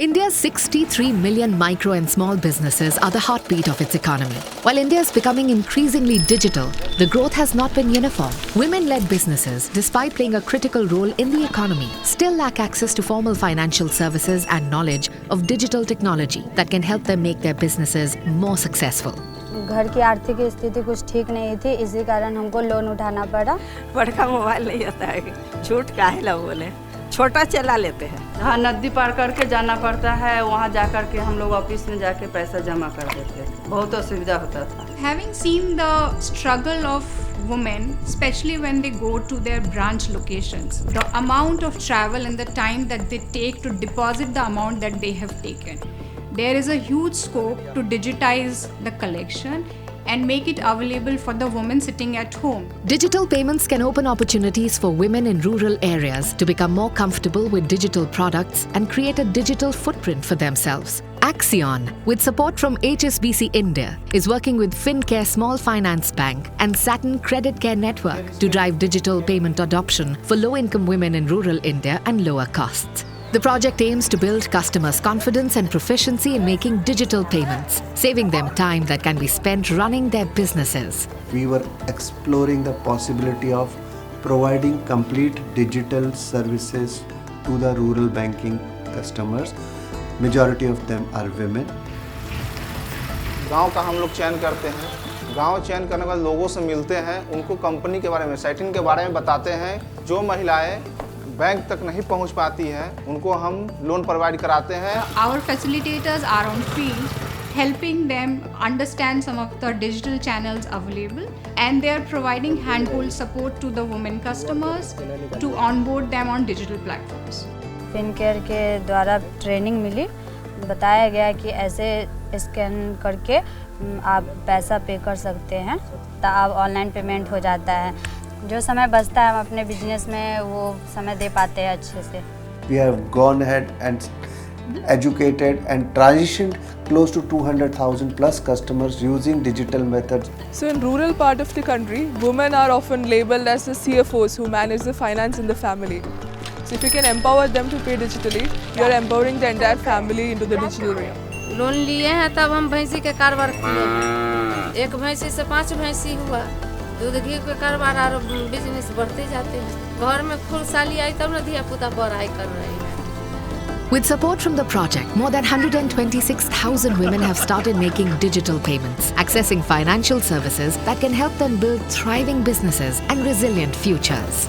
India's 63 million micro and small businesses are the heartbeat of its economy. While India is becoming increasingly digital, the growth has not been uniform. Women-led businesses, despite playing a critical role in the economy, still lack access to formal financial services and knowledge of digital technology that can help them make their businesses more successful. घर की आर्थिक स्थिति कुछ ठीक नहीं थी, इसी कारण हमको लोन उठाना पड़ा। बड़का मोबाइल नहीं आता है, छूट काहे ला बोले, छोटा चला लेते हैं। हाँ, नदी पार करके जाना पड़ता है, वहाँ जा कर के हम लोग ऑफिस में जाके पैसा जमा कर देते हैं, बहुत असुविधा होता था। Having seen the struggle of women, especially when they go to their branch locations, the amount of travel and the time that they take to deposit the amount that they have taken, there is a huge scope to digitize the collection and make it available for the woman sitting at home. Digital payments can open opportunities for women in rural areas to become more comfortable with digital products and create a digital footprint for themselves. Axion, with support from HSBC India, is working with FinCare Small Finance Bank and Saturn Credit Care Network to drive digital payment adoption for low-income women in rural India and lower costs. The project aims to build customers' confidence and proficiency in making digital payments, saving them time that can be spent running their businesses. We were exploring the possibility of providing complete digital services to the rural banking customers. Majority of them are women. गांव का हम लोग चयन करते हैं। गांव चयन करने के बाद लोगों से मिलते हैं, उनको कंपनी के बारे में, सैटिन के बारे में बताते हैं। जो महिलाएं बैंक तक नहीं पहुंच पाती हैं, उनको हम लोन प्रोवाइड कराते हैं। Our facilitators are on field, helping them understand some of the digital channels available, and they are providing handhold support to the women customers to onboard them on digital platforms. FinCare के द्वारा training मिली, बताया गया कि ऐसे scan करके आप पैसा पे कर सकते हैं, तो आप ऑनलाइन पेमेंट हो जाता है। जो समय बचता है हम अपने बिजनेस में वो समय दे पाते हैं अच्छे से। We have gone ahead and educated and transitioned close to 200,000 plus customers using digital methods. So in rural part of the country, women are often labeled as the CFOs who manage the finance in the family. So if you can empower them to pay digitally, you are empowering the entire family into the digital realm. Loan लिए हैं तब हम भैंसी के कारोबार किए, एक भैंसी से 5 भैंसी हुआ, दूध घी के कारोबार और बिजनेस बढ़ते जाते हैं। घर में खुशहाली आई तब न धिया पुता पढ़ाई कर रहे हैं। With support from the project, more than 126,000 women have started making digital payments, accessing financial services that can help them build thriving businesses and resilient futures.